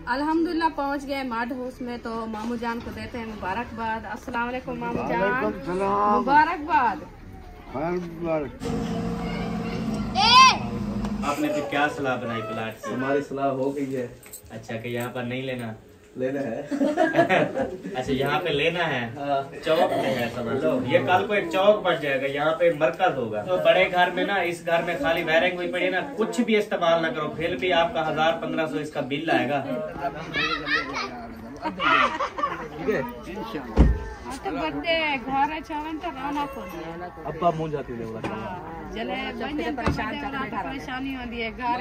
अल्हम्दुलिल्लाह पहुंच गए मड हाउस में, तो मामू जान को देते हैं मुबारकबाद। अस्सलाम वालेकुम मामू जान, मुबारकबाद। आपने तो क्या सलाह बनाई प्लाट से? हमारी सलाह हो गई है। अच्छा कि यहाँ पर नहीं लेना है अच्छा यहाँ पे लेना है। चौक में है समझ लो, ये कल को एक चौक बन जाएगा, यहाँ पे मरकज होगा। तो बड़े घर में ना, इस घर में खाली वायरिंग हुई पड़ी है ना, कुछ भी इस्तेमाल ना करो, फिर भी आपका 1000-1500 इसका बिल आएगा। अब्बा मुंह जाती है परेशानी होती है घर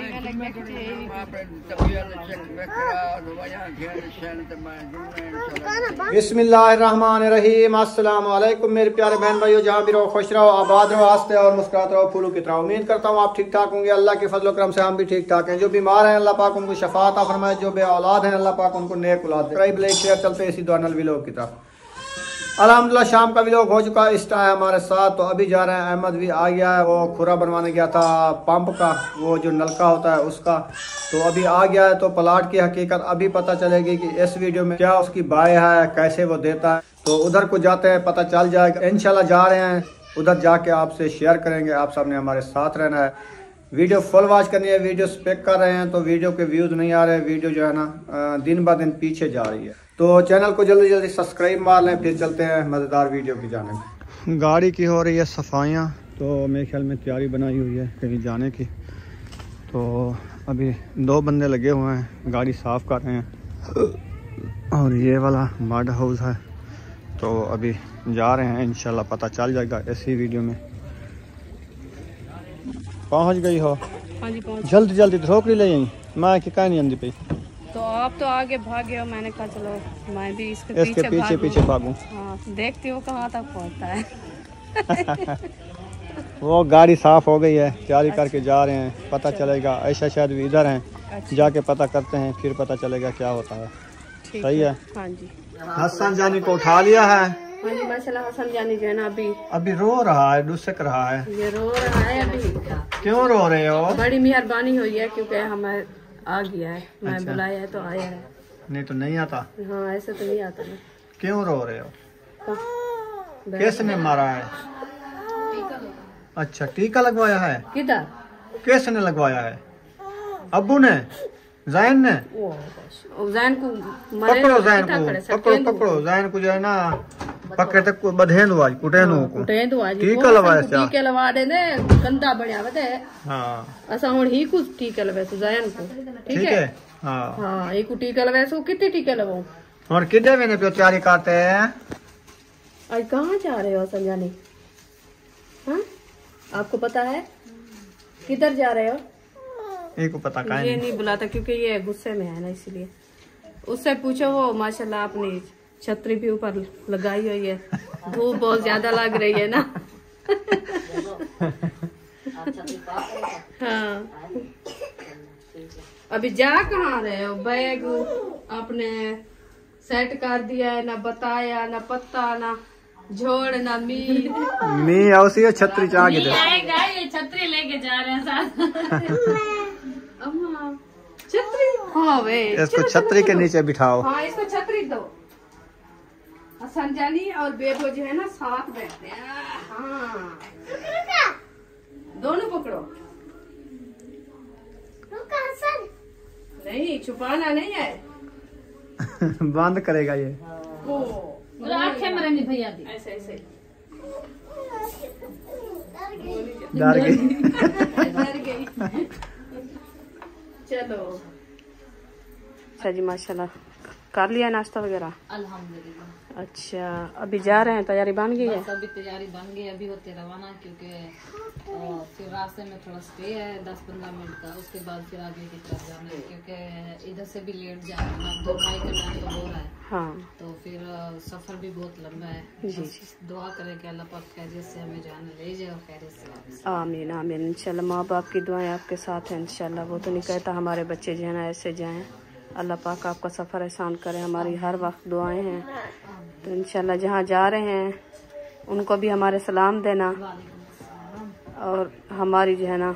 बिस्मिल्लाहिर्रहमानिर्रहीम। अस्सलाम वालेकुम मेरे प्यारे बहन भाइयों, जहाँ भी रहो खुश रहो, आबाद रहो, हंसते और मुस्कुराते रहो, फूलों की तरह। उम्मीद करता हूँ आप ठीक ठाक होंगे। अल्लाह के फजल करम से हम भी ठीक ठाक हैं। जो बीमार हैं अल्लाह पाक उनको शफा अता फरमाए, जो बे औलाद हैं अल्लाह पाक उनको नेक औलाद दे। शेयर चलते इसी दुआ व्लॉग की तरफ। अल्हम्दुलिल्लाह शाम का व्लॉग हो चुका है, इंस्टा है हमारे साथ। तो अभी जा रहे हैं, अहमद भी आ गया है, वो खुरा बनवाने गया था पंप का, वो जो नलका होता है उसका, तो अभी आ गया है। तो प्लाट की हकीकत अभी पता चलेगी कि इस वीडियो में क्या उसकी बाय है, कैसे वो देता है। तो उधर को जाते हैं, पता चल जाएगा। इंशाल्लाह जा रहे हैं, उधर जाके आपसे शेयर करेंगे। आप सबने हमारे साथ रहना है, वीडियो फुल वॉच करनी है। वीडियो स्पेक कर रहे हैं तो वीडियो के व्यूज़ नहीं आ रहे, वीडियो जो है ना दिन ब दिन पीछे जा रही है। तो चैनल को जल्दी जल्दी सब्सक्राइब मार लें, फिर चलते हैं मज़ेदार वीडियो की जाने। गाड़ी की हो रही है सफाइयाँ, तो मेरे ख्याल में तैयारी बनाई हुई है कहीं जाने की। तो अभी 2 बंदे लगे हुए हैं, गाड़ी साफ़ कर रहे हैं। और ये वाला मड हाउस है, तो अभी जा रहे हैं, इंशाल्लाह पता चल जाएगा इसी वीडियो में। पहुँच गई हो? हाँ जी पहुँच। जल्दी जल्दी थोकरी ले आई, मैं कि कहीं नहीं आंदी पई। तो आप तो आगे भागे हो, मैंने कहा चलो मैं भी इसके पीछे भागूं। हाँ, देखती हूँ कहाँ तक पहुँचता है। वो गाड़ी साफ हो गई है, तैयारी करके जा रहे हैं, पता चलेगा। ऐसा शायद भी इधर हैं, जाके पता करते हैं, फिर पता चलेगा क्या होता है। सही है। हाँ जी। हसन जानी को उठा लिया है। हाँ जी माशाल्लाह। हसन जानी जो है ना अभी रो रहा है, दुस्सक रहा है। ये रो रहा है अभी। क्यों रो रहे हो? बड़ी मेहरबानी हुई है क्योंकि हमें आ गया है, मैं बुलाया है तो आया है, नहीं तो नहीं आता। हाँ ऐसे तो नहीं आता ना। क्यों रो रहे हो? किसने मारा है? अच्छा टीका लगवाया है? किधर? किसने लगवाया है? अब्बू ने? जैन ने? जैन को पकड़ो, जैन को पकड़ो, जैन को जो है ना पकड़ तक बधेंदो आज कुटेंदो को टीका लवाया सा। टीके लवा दे ने कंधा बढ़िया बते। हां असा हुन ही कुछ टीके लवे तो जैन को ठीक है। हां हां एक को टीका लवे सो कितने टीके लवाऊं? और कितने महीने पे तैयारी करते हैं? आज कहां जा रहे हो संजानी? हां आपको पता है किधर जा रहे हो? ये को पता काहे ये नहीं बुलाता क्योंकि ये गुस्से में है ना, इसलिए उससे पूछो। वो माशाल्लाह अपनी छतरी भी ऊपर लगाई हुई है, धूप बहुत ज्यादा लग रही है ना। हाँ अभी जा कहाँ रहे हो? बैग आपने सेट कर दिया है, ना बताया, ना पत्ता, ना झोड़, ना मी औसी छतरी चाह के आएगा, ये छतरी लेके जा रहे हैं साथ। छतरी हाँ वे इसको छतरी के नीचे बिठाओ। हाँ इसको छतरी दो। संजानी और बेबो जो है ना साथ बैठते हैं। हाँ दोनों पकड़ो। नहीं छुपाना नहीं है। बंद करेगा ये। भैया ऐसे ऐसे डर गई। डर गई। चलो अच्छा जी माशाल्लाह कर लिया नाश्ता वगैरह? अल्हम्दुलिल्लाह। अच्छा अभी जा रहे हैं, तैयारी बन गई है? अभी तैयारी बन गई, अभी होते रवाना, क्योंकि फिर रास्ते में थोड़ा स्टे है 10-15 मिनट का, उसके बाद फिर आगे की तरफ जाना है, क्योंकि इधर से भी लेट जा रहे हैं, 2 ढाई का टाइम तो हो रहा है। हाँ तो फिर सफर भी बहुत लंबा है। जी दुआ करें कि अल्लाह पाक खैरियत से हमें जाने ले जाए और खैरियत से वापस। आमीन आमीन। इंशाल्लाह माँ बाप की दुआएं आपके साथ हैं इंशाल्लाह। वो तो नहीं कहता हमारे बच्चे जो है ना ऐसे जाएं। अल्लाह पाक आपका सफ़र आसान करे, हमारी हर वक्त दुआएं हैं। तो इंशाल्लाह जहाँ जा रहे हैं उनको भी हमारे सलाम देना, और हमारी जो है ना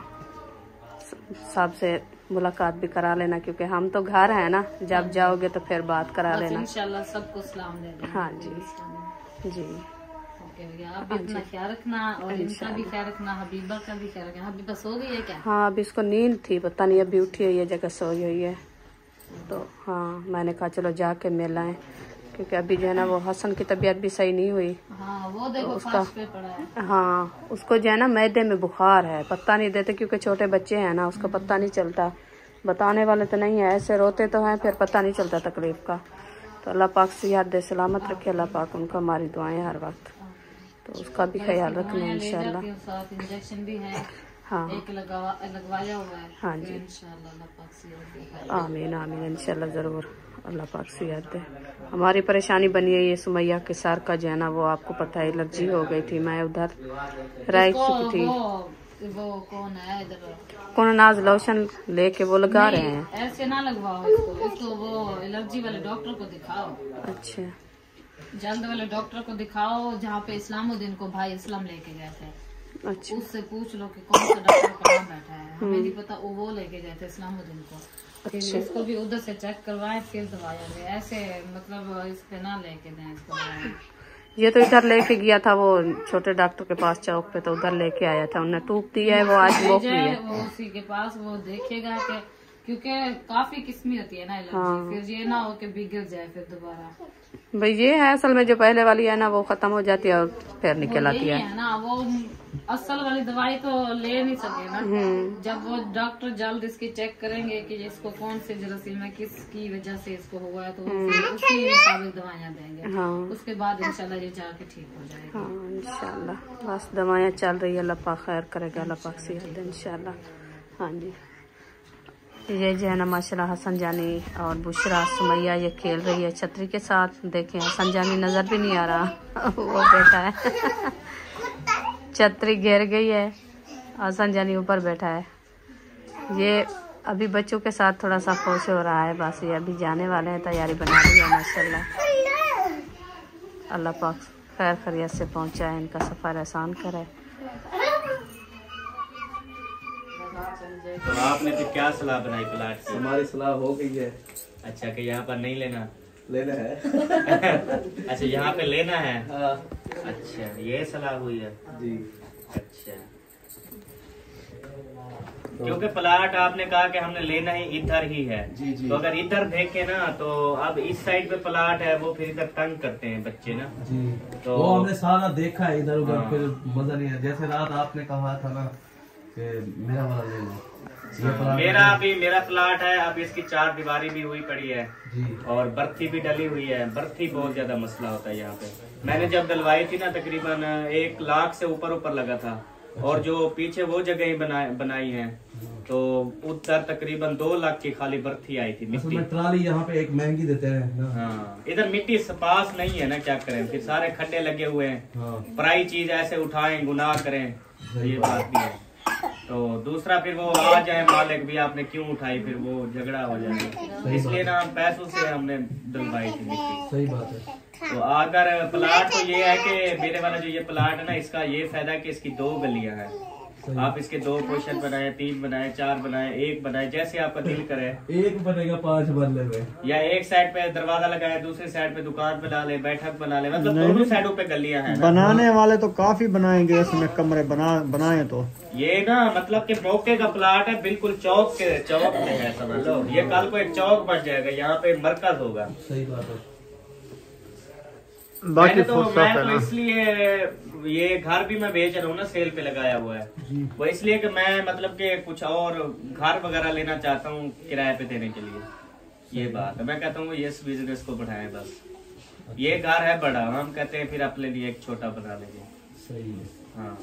सबसे मुलाकात भी करा लेना, क्योंकि हम तो घर है ना, जब जाओगे तो फिर बात करा लेना। इंशाल्लाह सबको सलाम दे देना। हाँ जी जी। ओके भैया, आप भी अपना ख्याल रखना और इनका भी ख्याल रखना, हबीबा का भी ख्याल रखना। हबीबा सो गई है क्या? हाँ, अभी इसको नींद थी, पता नहीं अभी उठी हुई है, जगह सोई हुई है। तो हाँ, मैंने कहा चलो जाके मिल आए, क्योंकि अभी जो है ना वो हसन की तबीयत भी सही नहीं हुई। हाँ, वो देखो उसका पे पड़ा है। हाँ, उसको जो है ना मैदे में बुखार है, पता नहीं देते, क्योंकि छोटे बच्चे हैं ना, उसका पता नहीं चलता। बताने वाले तो नहीं है, ऐसे रोते तो हैं, फिर पता नहीं चलता तकलीफ का। तो अल्लाह पाक सेहत दे, सलामत रखे अल्लाह पाक, उनका हमारी दुआएं हर वक्त। तो उसका भी ख्याल रखना इंशाल्लाह। इंजेक्शन भी है, हाँ एक लगवाया हुआ है। हाँ जी, इंशाल्लाह अल्लाह पाक सेहत दे। आमीन आमीन, इंशाल्लाह ज़रूर अल्लाह पाक सेहत दे। हमारी परेशानी बनी है ये सुमैया के सर का जो है ना, वो आपको पता है एलर्जी हो गई थी। मैं उधर रह चुकी थी। वो कौन है इधर? कौन नाज लोशन लेके वो लगा रहे हैं। ऐसे ना लगवाओ इसको वो एलर्जी वाले डॉक्टर को दिखाओ। अच्छा, जल्द वाले डॉक्टर को दिखाओ, जहाँ पे इस्लामुद्दीन को भाई इस्लाम लेके गए थे। अच्छा, उससे पूछ लो कि कौन सा डॉक्टर कहाँ बैठा है। हमें नहीं पता, वो लेके गए थे इस्लामुद्दीन को। फिर इसको भी उधर से चेक करवाएं, फिर दवाइयाँ दें। ऐसे मतलब इस पे ना लेके दें इसको। ये तो इधर लेके गया था वो छोटे डॉक्टर के पास चौक पे, तो उधर लेके आया था, उन्हें टूक दी है, वो आज मोक दी है। वो उसी के पास वो देखेगा कि, क्योंकि काफी किस्में होती है ना एलर्जी। हाँ। फिर ये ना हो कि बिगड़ जाए फिर दोबारा। भाई ये है असल में, जो पहले वाली है ना वो खत्म हो जाती है और फिर निकल आती यही है। है ना, वो असल वाली दवाई तो ले नहीं सके ना। जब वो डॉक्टर जल्द इसकी चेक करेंगे कि इसको कौन से जरासीम है, किसकी वजह से इसको हुआ है, तो वो फिर उसी मुताबिक दवाइयाँ देंगे। हाँ उसके बाद इंशाल्लाह ये जाके ठीक हो जाएगा। हाँ इंशाल्लाह, बस दवाइयाँ चल रही है, अल्लाह पाक खैर करेगा, अल्लाह पाक सेहत दे इंशाल्लाह। हाँ जी, ये जो है ना माशाल्लाह हसन जानी और बुशरा सुमैया ये खेल रही है छतरी के साथ। देखें हसन जानी नजर भी नहीं आ रहा वो बैठा है छतरी गिर गई है, हसन जानी ऊपर बैठा है। ये अभी बच्चों के साथ थोड़ा सा खुश हो रहा है। बस ये अभी जाने वाले हैं, तैयारी बना रही है माशाल्लाह। अल्लाह पाक खैर खैरियत से पहुंचाए, इनका सफ़र आसान करे। तो आपने फिर क्या सलाह बनाई प्लाट की? हमारी सलाह हो गई है। अच्छा, कि यहाँ पर नहीं लेना? लेना है। अच्छा, यहाँ पे लेना है। हाँ अच्छा, ये सलाह हुई है जी। अच्छा, क्योंकि प्लाट आपने कहा कि हमने लेना ही इधर ही है। जी जी। तो अगर इधर देखे ना, तो अब इस साइड पे प्लाट है, वो फिर इधर तंग करते हैं बच्चे ना। जी, तो वो हमने सारा देखा है इधर उधर। हाँ। फिर मजा नहीं है। जैसे रात आपने कहा था ना कि मेरा वाला ले लो। मेरा प्लाट है। अब इसकी 4 दीवारी भी हुई पड़ी है जी। और बर्थी भी डली हुई है। बर्थी बहुत ज्यादा मसला होता है यहाँ पे। मैंने जब डलवाई थी ना, तकरीबन 1 लाख से ऊपर लगा था। और जो पीछे वो जगह ही बनाई है, तो उधर तकरीबन 2 लाख की खाली बर्थी आई थी मिट्टी। ट्राली यहाँ पे एक महंगी देते हैं ना। हाँ, इधर मिट्टी पास नहीं है ना, क्या करें, फिर सारे खड्डे लगे हुए हैं। हाँ। पराई चीज ऐसे उठाएं, गुनाह करें, ये बात भी है। तो दूसरा फिर वो आ जाए मालिक भी, आपने क्यों उठाई, फिर वो झगड़ा हो जाएगा। इसलिए ना पैसों से हमने डलवाई थी मिट्टी। सही बात है। तो अगर प्लाट तो ये है कि मेरे वाला जो ये प्लाट है ना, इसका ये फायदा है कि इसकी 2 गलियां हैं। आप इसके 2 पोर्शन बनाए, 3 बनाए, 4 बनाए, 1 बनाए, जैसे आपका दिल करे। एक बनेगा 5 बदले में, या एक साइड पे दरवाजा लगाए, दूसरी साइड पे दुकान पे डाले, बैठक बना ले, मतलब दोनों साइडों पे गलियां हैं। बनाने वाले तो काफी बनाएंगे इसमें कमरे बनाए तो ये ना मतलब कि मौके का प्लाट है, बिल्कुल चौक में है, समझ लो। ये कल को एक चौक बन जाएगा, यहाँ पे मरकज होगा। सही बात है। मैं तो इसलिए ये घर भी मैं बेच रहा हूँ ना, सेल पे लगाया हुआ है वो, इसलिए कि मैं मतलब कि कुछ और घर वगैरह लेना चाहता हूँ किराए पे देने के लिए। ये बात है, मैं कहता हूँ ये बिजनेस को बढ़ाएं बस। ये घर है बड़ा, हम कहते हैं फिर अपने लिए एक छोटा बना लेंगे। सही है। हाँ,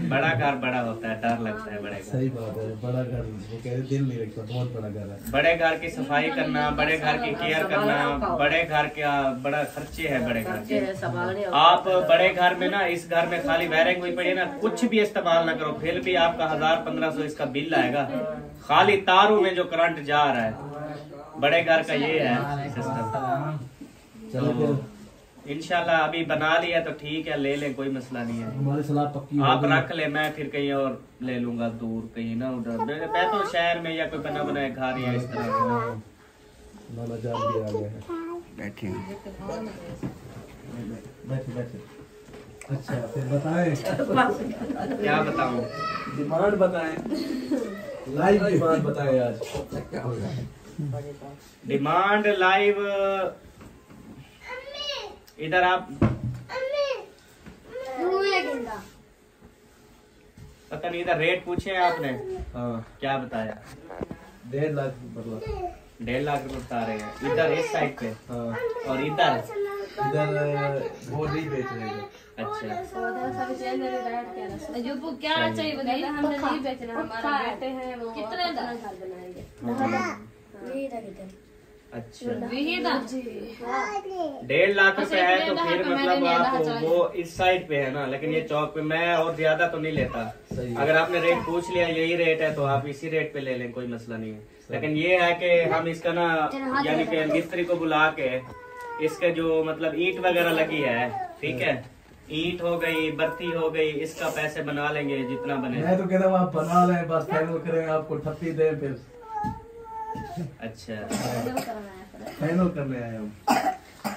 बड़ा घर बड़ा होता है, डर लगता है बड़े घर। सही बात है। बड़ा घर वो कह रहे दिल नहीं रखता, बहुत बड़ा घर है। बड़े घर की सफाई करना, बड़े घर की केयर करना, बड़े घर का बड़ा खर्चे है बड़े घर के। आप बड़े घर में ना, इस घर में खाली वायरिंग हुई पड़ी है ना, कुछ भी इस्तेमाल ना करो, फिर भी आपका 1000-1500 इसका बिल आएगा, खाली तारों में जो करंट जा रहा है। बड़े घर का ये है सिस्टम। चलो फिर इंशाल्लाह अभी बना लिया तो ठीक है, ले लें, कोई मसला नहीं है। हमारी सलाह पक्की आप रख ले, मैं फिर कहीं और ले लूंगा दूर कहीं ना उधर। मैं तो शहर में या कोई बना बनाया घर या इस तरह से। नाना जान भी आ गए हैं, बैठे हैं। बैठे बैठे। अच्छा फिर बताएं, क्या बताऊं? डिमांड बताएं, लाइव डिमांड बताएं आज। क्या होगा? डिमांड लाइव इधर आप पता नहीं, इधर रेट पूछे आपने? हाँ क्या बताया? 1.5 लाख मतलब 1.5 लाख रुपए बता रहे हैं इधर इस साइड पे। हाँ और इधर वो नहीं बेच रहे हैं। अच्छा, जो वो क्या चाहिए बताइए। हमने नहीं बेचना, हमारा बेटे हैं वो कितने घर बनाएंगे। अच्छा। 1.5 लाख रुपए है तो फिर मतलब आप वो इस साइड पे है ना, लेकिन ये चौक पे मैं और ज्यादा तो नहीं लेता। सही है। अगर आपने रेट पूछ लिया यही रेट है तो आप इसी रेट पे ले लें, कोई मसला नहीं है। लेकिन ये है कि हम इसका ना यानी कि मिस्त्री को बुला के इसके जो मतलब ईंट वगैरह लगी है, ठीक है, ईंट हो गई, बत्ती हो गई, इसका पैसे बना लेंगे जितना बने। मैं तो कहता हूँ आप बना लें, बस फाइनल करें, आपको 38 दें फिर। अच्छा, फाइनल करने आए हम,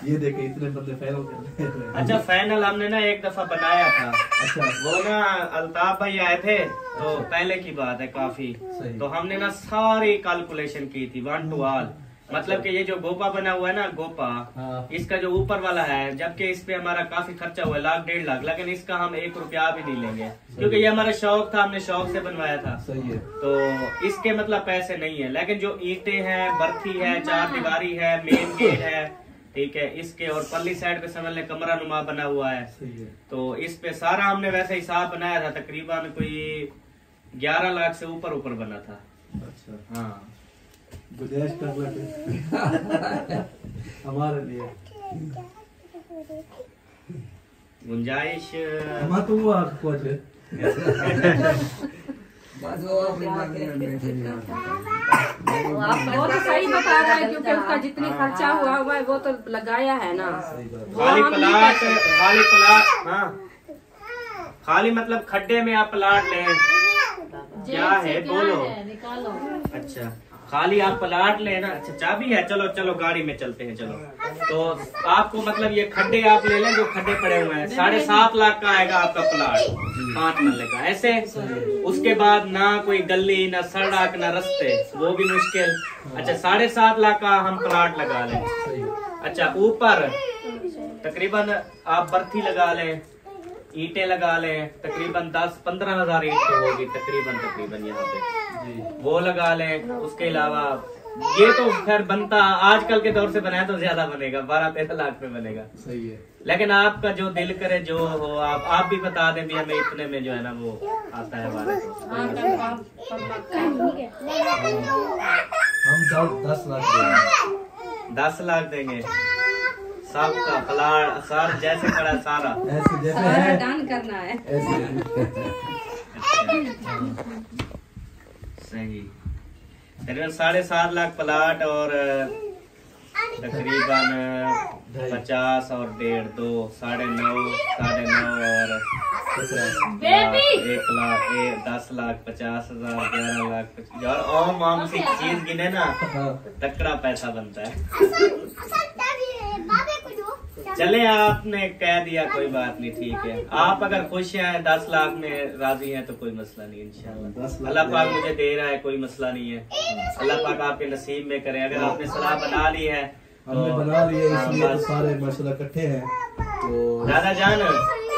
ये देखे इतने बंदे फाइनल करने। अच्छा फाइनल हमने ना एक दफा बनाया था। अच्छा वो ना अल्ताफ भाई आए थे तो पहले की बात है काफी, सही। तो हमने ना सारी कैलकुलेशन की थी 1 to all। मतलब कि ये जो गोपा बना हुआ है ना गोपा, हाँ। इसका जो ऊपर वाला है, जबकि इस पे हमारा काफी खर्चा हुआ है 1.5 लाख, लेकिन इसका हम 1 रुपया भी नहीं लेंगे क्योंकि ये हमारा शौक था, हमने शौक से बनवाया था। सही है। तो इसके मतलब पैसे नहीं है, लेकिन जो ईंटें हैं, बर्थी है, 4 दीवारी है, मेन गेट है, ठीक है, इसके और पल्ली साइड पे समझ लें कमरा नुमा बना हुआ है। सही है। तो इस पे सारा हमने वैसे हिसाब बनाया था, तकरीबन कोई 11 लाख से ऊपर बना था। अच्छा हाँ, गुजारिश कर लेते हमारे लिए गुंजाइश हम तो वो आपको अच्छे बस वो अपनी मर्जी में बैठे हैं। वो तो सही बता रहा है क्योंकि उसका जितनी खर्चा हुआ है वो तो लगाया है ना। खाली प्लाट, हाँ खाली मतलब खड्डे में आप प्लाट लें, क्या है बोलो। निकालो। अच्छा खाली आप प्लाट लेना। अच्छा चाबी है, चलो चलो गाड़ी में चलते हैं। चलो तो आपको मतलब ये खड्डे आप ले लें जो खड्डे पड़े हुए हैं, 7.5 लाख का आएगा आपका प्लाट 5 मरले का ऐसे। उसके बाद ना कोई गली, ना सड़क, ना रास्ते, वो भी मुश्किल। अच्छा 7.5 लाख का हम प्लाट लगा लें। अच्छा ऊपर तकरीबन आप बर्थी लगा लें, ईंटें लगा लें, तकरीबन 10-15 हजार ईंट तो होगी तकरीबन यहाँ पे, वो लगा लें। उसके अलावा ये तो खैर बनता आजकल के दौर से बनाया तो ज्यादा बनेगा, 12-13 लाख में बनेगा। सही है। लेकिन आपका जो दिल करे जो हो, आप भी बता दें भी हमें इतने में जो है ना वो आता है हमारे को। हम 10 लाख देंगे। 10 लाख देंगे सबका प्लाट, सार जैसे पड़ा सारा ऐसे जैसे है दान करना है ऐसे। सही, तकरीबन 7.5 लाख प्लाट और तकरीबन 50 और 1.5, 2, 9.5 और 1 लाख, 10 लाख 50,000, 11 लाख यार और आम सी चीज गिने ना तकड़ा पैसा बनता है। चले आपने कह दिया कोई बात नहीं, ठीक है। आप अगर खुश हैं 10 लाख में राजी हैं तो कोई मसला नहीं इंशाल्लाह। अल्लाह पाक मुझे दे रहा है, कोई मसला नहीं है। अल्लाह पाक आपके नसीब में करे। अगर आपने सलाह बना ली है हमने बना लिए, इसलिए तो सारे माशाल्लाह इकट्ठे हैं। तो दादा जान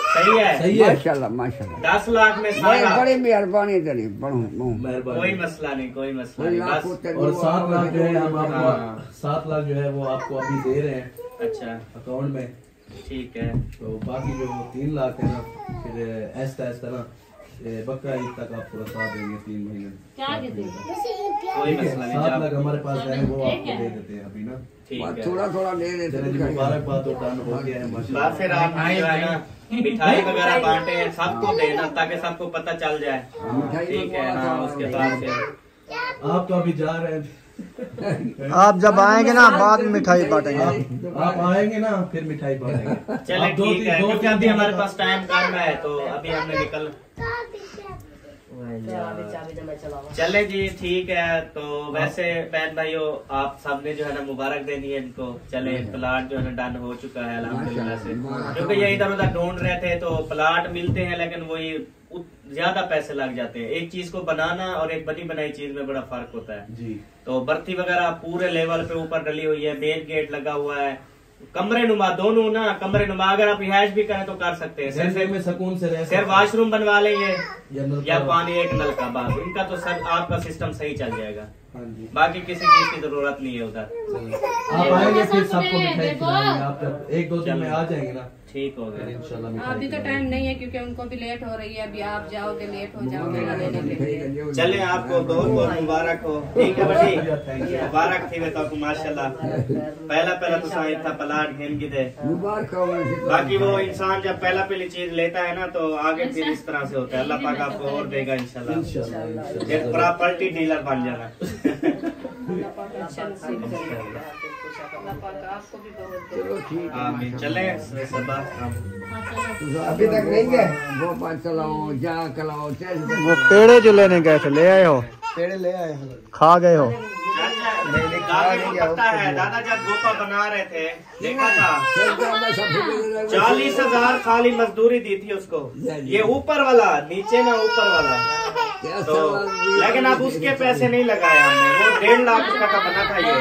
सही है, सही है। माशाल्लाह माशाल्लाह। 10 लाख में सारा बड़ी मेहरबानी तेरी, बड़ो मेहरबानी। कोई मसला नहीं, कोई मसला नहीं बस। और 7 लाख जो है हम हाँ। आपको 7 लाख जो है वो आपको अभी दे रहे हैं अच्छा अकाउंट में। ठीक है। तो बाकी जो 3 लाख है ना फिर ऐसा ना बकरा ईद तक आपको रखा देंगे 3 महीने। क्या कहते हैं? कोई ठीक है, मसला नहीं 7 लाख जब हमारे पास है वो आपको दे देते हैं अभी ना। ठीक है। थोड़ा थोड़ा दे चलिए देते जी, मुबारकबाद और दान हो गया है बात माशाल्लाह। फिर आप जो है ना मिठाई वगैरह बांटे हैं सबको देना ताकि सबको पता चल जाए, ठीक है। हाँ उसके बाद फिर आप तो अभी जा रहे हैं आप जब आएंगे ना बाद में मिठाई बांटेंगे। आप आएंगे ना फिर मिठाई बांटेंगे। चले ठीक है, क्योंकि अभी हमारे पास टाइम कम है तो अभी हमने निकल। चले जी ठीक है। तो वैसे बहन भाइयों आप सबने जो है ना मुबारक देनी है इनको। चले प्लाट जो है ना डन हो चुका है अल्हम्दुलिल्लाह से, क्योंकि ये इधर उधर ढूंढ रहे थे तो प्लाट मिलते हैं लेकिन वही ज्यादा पैसे लग जाते हैं। एक चीज को बनाना और एक बनी बनाई चीज में बड़ा फर्क होता है जी। तो बर्ती वगैरह पूरे लेवल पे ऊपर डली हुई है, मेन गेट लगा हुआ है, कमरे नुमा दोनों ना, कमरे नुमा अगर आप रिहाइश भी करें तो कर सकते हैं। सिर्फ में सुकून से रह सिर्फ वॉशरूम बनवा लेंगे या पानी एक नल का, बस इनका तो सब आपका सिस्टम सही चल जाएगा। हाँ जी। बाकी किसी चीज की जरूरत नहीं है उधर। आप आएंगे फिर सबको मिठाई खिलाएंगे। आप जब 1-2 दिन में आ जाएंगे ना ठीक हो गया इंशाल्लाह। अभी तो टाइम नहीं है क्योंकि उनको भी लेट हो रही है। अभी आप जाओगे लेट हो जाओगे ना लेने के लिए। चले आपको बहुत बहुत मुबारक हो। ठीक है बड़ी मुबारक थी वे तो माशाल्लाह। पहला तो साइड था प्लाट घेन दे। बाकी वो इंसान जब पहली चीज लेता है ना तो आगे फिर इस तरह से होता है। अल्लाह पाक आपको और देगा इंशाल्लाह। एक प्रॉपर्टी डीलर बन जाना। आमीन। चले अभी तक नहीं गए वो बात चलाओ जा कलाओ। वो पेड़े जो लेने गए थे ले आए हो? पेड़े ले आए हो, खा गए हो? पता है दादा जब गोपा बना रहे थे देखा था 40,000 खाली मजदूरी दी थी उसको। ये ऊपर वाला नीचे ना ऊपर वाला तो, लेकिन अब उसके पैसे नहीं लगाए हमने। वो 1.5 लाख रुपए का बना था ये।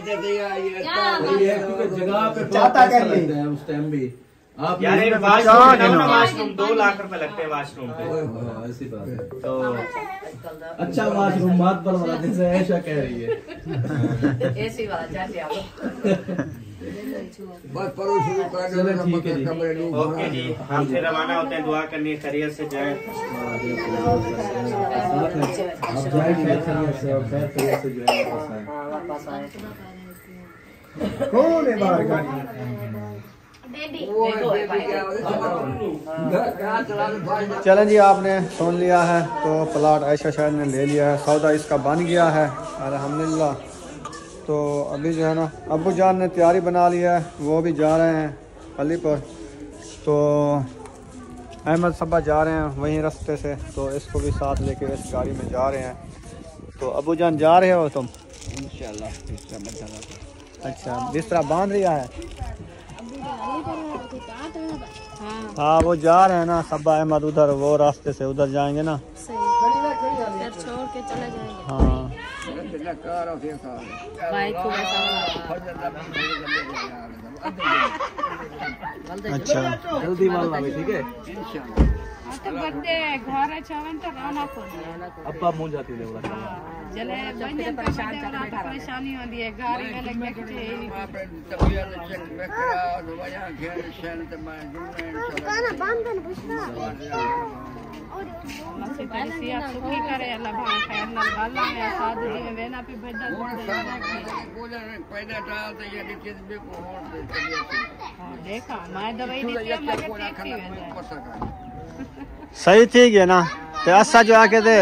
क्योंकि जगह पे चाहता कर लेते हैं उस टाइम भी आप यार एक वाशरूम 2 लाख रुपए लगते हैं वाशरूम पे। ऐसी बात है तो अच्छा वाशरूम बात पर वाला जैसे ऐशा कह रही है। एसी वाला चाचा बस पड़ोस शुरू कर दो ना मगर कमरे लोग। ओके जी हम फिर रवाना होते हैं। दुआ करनी खैरियत से जाए। आप जाएंगे खैरियत से और खैरियत से जो है वापस आए। कौन है बाहर गाड़ी? चलें जी आपने सुन लिया है तो प्लाट आयशा शायद ने ले लिया है, सौदा इसका बन गया है अल्हम्दुलिल्लाह। तो अभी जो है ना अब्बू जान ने तैयारी बना लिया है, वो भी जा रहे हैं पल्ली पर। तो अहमद सब्बा जा रहे हैं वहीं रास्ते से, तो इसको भी साथ लेके इस गाड़ी में जा रहे हैं। तो अब्बू जान जा रहे हो तुम? इंशाल्लाह। अच्छा बिस्तरा बांध लिया है? हाँ वो जा रहे हैं ना सब्बा अहमद उधर, वो रास्ते से उधर जाएंगे ना। छोड़ के चले जाएंगे। हाँ अच्छा जल्दी वाला भी ठीक है। अब्बा मुँह जाती है परेशानी होती है गाड़ी में लग देखा मैं दवाई सही थी है ना। तो ऐसा जो आके दे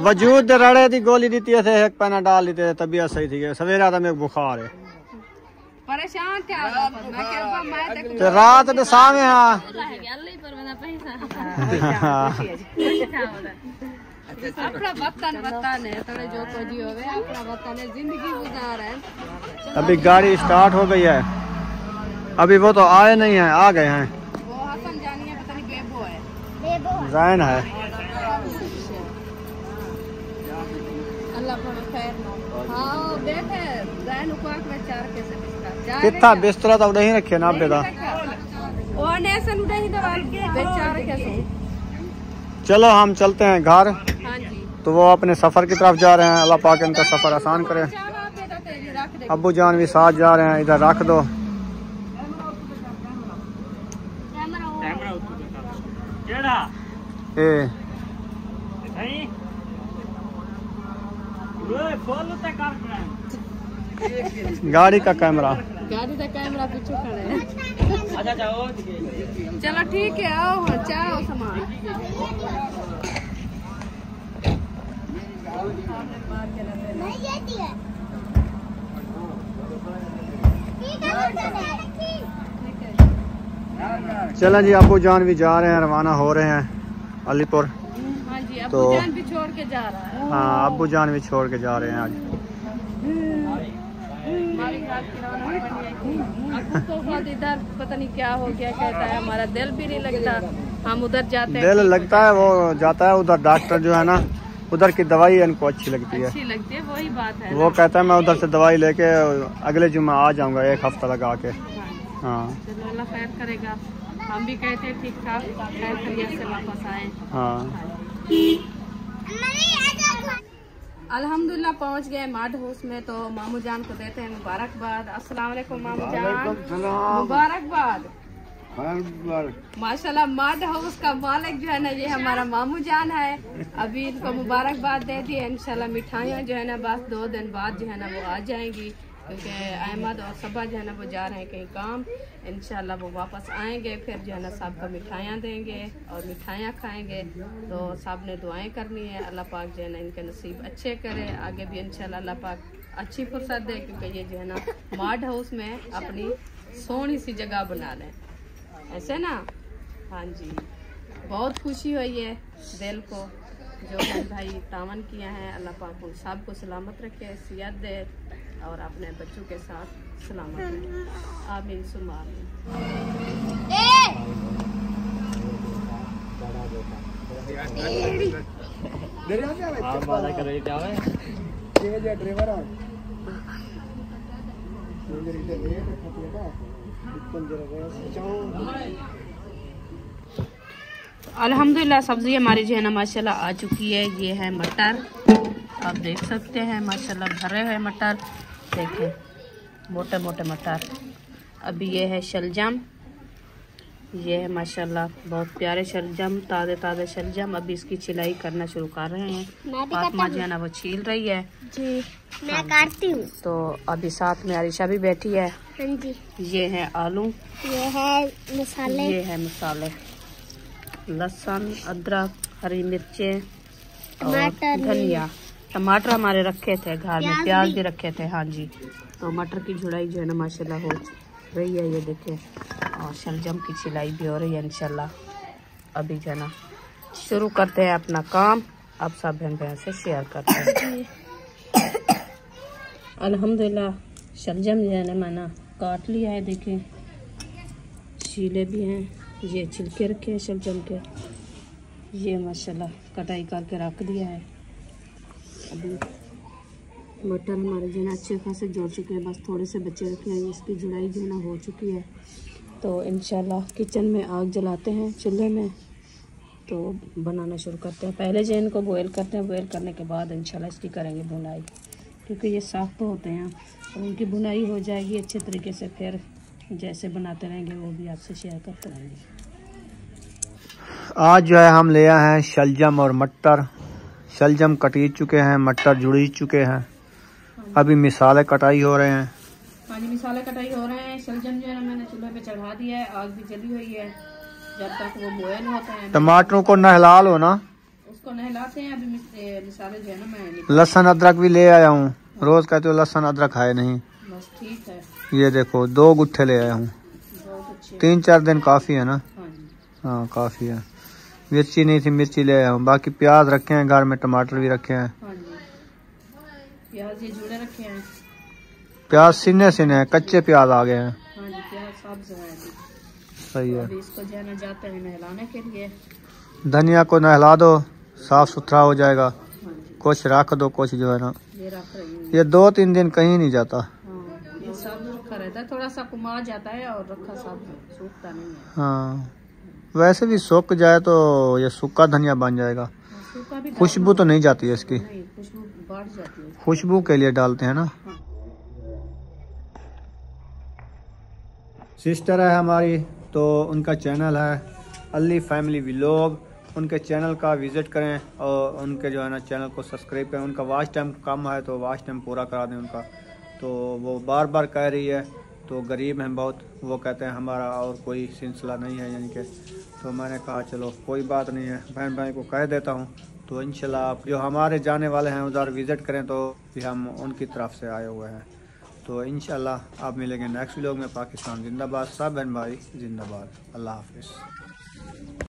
वजूद रड़े दी गोली दी थे, एक पैना डाल दी तबीयत सही थी। सवेरा था मेरे बुखार है परेशान तो रात तो सामे हाँ अपना वतन है थोड़े जो कुछ हो गए अपना वतन है, जिंदगी गुजार है। अभी गाड़ी स्टार्ट हो गई है, अभी वो तो आए नहीं है, आ गए हैं। वो हसन जानी है, पता नहीं बेबो है जैन है। अल्लाह को खैर हाँ बैठे जैन को चार कैसे बिस्तर कितना बिस्तरा तो नहीं रखे ना बेटा। और नेसन उड़े दवा बेचारे कैसे। चलो हम चलते हैं घर। हाँ जी तो वो अपने सफर की तरफ जा रहे हैं, अल्लाह पाक इनका सफर आसान करे। अब्बू जान भी साथ जा रहे हैं, इधर रख दो। गाड़ी का कैमरा पीछे खड़े हैं। चलो ठीक है आओ चाहो सामान चलें जी, अबू जान भी जा रहे हैं, रवाना हो रहे हैं अलीपुर। हाँ जी, तो अब्बू जान भी छोड़ के जा रहा है। हाँ, अबू जान भी छोड़ के जा रहे हैं आज। हमारी रात की रौनक बनी है। अब्बू को बहुत इधर पता नहीं क्या हो गया, कहता है हमारा दिल भी नहीं लगता, हम उधर जाते हैं। दिल लगता है, वो जाता है उधर। डॉक्टर जो है ना, उधर की दवाई इनको अच्छी लगती है। अच्छी लगती है, वही बात है। वो कहता है मैं उधर से दवाई लेके अगले जुम्मे आ जाऊंगा, 1 हफ्ता लगा के। हाँ चलो अल्लाह खैर करेगा। हम भी कहते हैं ठीक ठाक खैर खैरियत से वापस आए। हाँ। अल्हम्दुलिल्लाह पहुंच गए माड हाउस में, तो मामू जान को देते हैं मुबारकबाद। अस्सलाम वालेकुम मामू जान, मुबारकबाद। माशाल्लाह माड हाउस का मालिक जो है ना, ये हमारा मामू जान है। अभी इनको मुबारकबाद दे दी है। इंशाल्लाह मिठाइयाँ जो है ना बस 2 दिन बाद जो है ना वो आ जाएंगी, क्योंकि अहमद और सबा जो है ना वो जा रहे हैं कहीं काम। इंशाल्लाह वो वापस आएंगे, फिर जो है ना सबको मिठाइयाँ देंगे और मिठाइयाँ खाएंगे। तो सब ने दुआएं करनी है, अल्लाह पाक जो है ना इनके नसीब अच्छे करे। आगे भी इंशाल्लाह अल्लाह पाक अच्छी फुर्सत दे, क्योंकि ये जो है ना माड हाउस में अपनी सोहनी सी जगह बना लें, ऐसे ना। हाँ जी, बहुत खुशी हुई है दिल को, जो बहन भाई तावन किया है। अल्लाह पाक उन सबको सलामत रखे, सेहत दे और अपने बच्चों के साथ सलामत रहे। आमीन सुम्मा अल्हम्दुलिल्लाह सब्जी हमारी जो है ना माशाल्लाह आ चुकी है। ये है मटर, आप देख सकते हैं माशाल्लाह भरे हुए मटर, देखें मोटे मोटे मटर। अभी ये है शलजम, ये है माशाल्लाह बहुत प्यारे शलजम, ताज़े ताज़े शलजम। अभी इसकी छिलाई करना शुरू कर रहे हैं। फातिमा जो है ना वो छील रही है जी, मैं काटती हूँ। तो अभी साथ में आरिशा भी बैठी है। हाँ जी, ये है आलू, ये है मसाले, ये है मसाले, लहसुन, अदरक, हरी मिर्चें और धनिया। टमाटर हमारे रखे थे घर में, प्याज भी रखे थे। हाँ जी, तो मटर की झुड़ाई जो है ना माशाल्लाह हो रही है, ये देखें। और शलजम की छिलाई भी हो रही है इंशाल्लाह। अभी जो है ना शुरू करते हैं अपना काम, अब सब बहन बहन से शेयर करते हैं। अल्हम्दुलिल्लाह शलजम जो है ना मैंने काट लिया है, देखें छीले भी हैं, ये छिलके रखे हैं शलजम के। ये माशाल्लाह कटाई करके रख दिया है। अभी मटर हमारे जो है अच्छे खासे जोड़ चुके हैं, बस थोड़े से बच्चे रखे हैं। इसकी जुड़ाई जो है ना हो चुकी है। तो इंशाल्लाह किचन में आग जलाते हैं चूल्हे में, तो बनाना शुरू करते हैं। पहले जो इनको बॉयल करते हैं, बॉयल करने के बाद इंशाल्लाह इसकी करेंगे भुनाई, क्योंकि ये सख्त होते हैं। और उनकी भुनाई हो जाएगी अच्छे तरीके से, फिर जैसे बनाते रहेंगे वो भी आपसे शेयर करते रहेंगे। आज जो है हम ले आए हैं शलजम और मटर। शलजम कटी चुके हैं, मटर जुड़ी चुके हैं। अभी मिसाले कटाई हो रहे हैं। हाँ जी, मिसाले कटाई हो रहे हैं। शलजम जो है ना मैंने चूल्हे पे चढ़ा दिया है, आग भी जली हुई है। जब तक वो बॉयल होते हैं, टमाटरों को नहला लो ना, उसको नहलाते हैं। अभी मिसाले जो है ना मैं लहसुन अदरक भी ले आया हूँ। रोज कहते हो लहसुन अदरक है नहीं, बस ठीक है। ये देखो 2 गुट्ठे ले आया हूँ। बहुत अच्छे। 3-4 दिन काफ़ी है ना। हाँ जी, हाँ काफ़ी है। मिर्ची नहीं थी, मिर्ची ले आया हूँ। बाकी प्याज रखे हैं घर में, टमाटर भी रखे हैं। हाँ जी, प्याज ये जुड़े रखे हैं। प्याज सीने हैं, कच्चे प्याज आ गए हैं। हाँ जी, प्याज सब्ज है अभी। सही है। अभी इसको जो है ना जाते हैं नहलाने के लिए। धनिया को नहला दो, साफ सुथरा हो जाएगा। हाँ जी, कुछ रख दो, कुछ जो है ना ये रख रही हूँ। ये 2-3 दिन कहीं नहीं जाता। हाँ, ये सब्ज रखा रहता है, थोड़ा सा कुमा जाता है और रखा सब्ज सूखता नहीं है। हाँ, वैसे भी सूख जाए तो ये सूखा धनिया बन जाएगा। सूखा भी खुशबू तो नहीं जाती है इसकी, नहीं, खुशबू बढ़ जाती है। खुशबू के लिए डालते हैं ना। सिस्टर है हमारी, तो उनका चैनल है अली फैमिली व्लॉग। उनके चैनल का विज़िट करें और उनके जो है ना चैनल को सब्सक्राइब करें। उनका वॉच टाइम कम है, तो वॉच टाइम पूरा करा दें उनका। तो वो बार बार कह रही है, तो गरीब हैं बहुत, वो कहते हैं हमारा और कोई सिलसिला नहीं है यानी कि। तो मैंने कहा चलो कोई बात नहीं है, बहन भाई को कह देता हूँ, तो इंशाल्लाह आप जो हमारे जाने वाले हैं उधर विज़िट करें तो भी हम उनकी तरफ से आए हुए हैं। तो इंशाल्लाह आप मिलेंगे नेक्स्ट व्लॉग में। पाकिस्तान जिंदाबाद, सब बहन भाई जिंदाबाद। अल्लाह हाफिज़।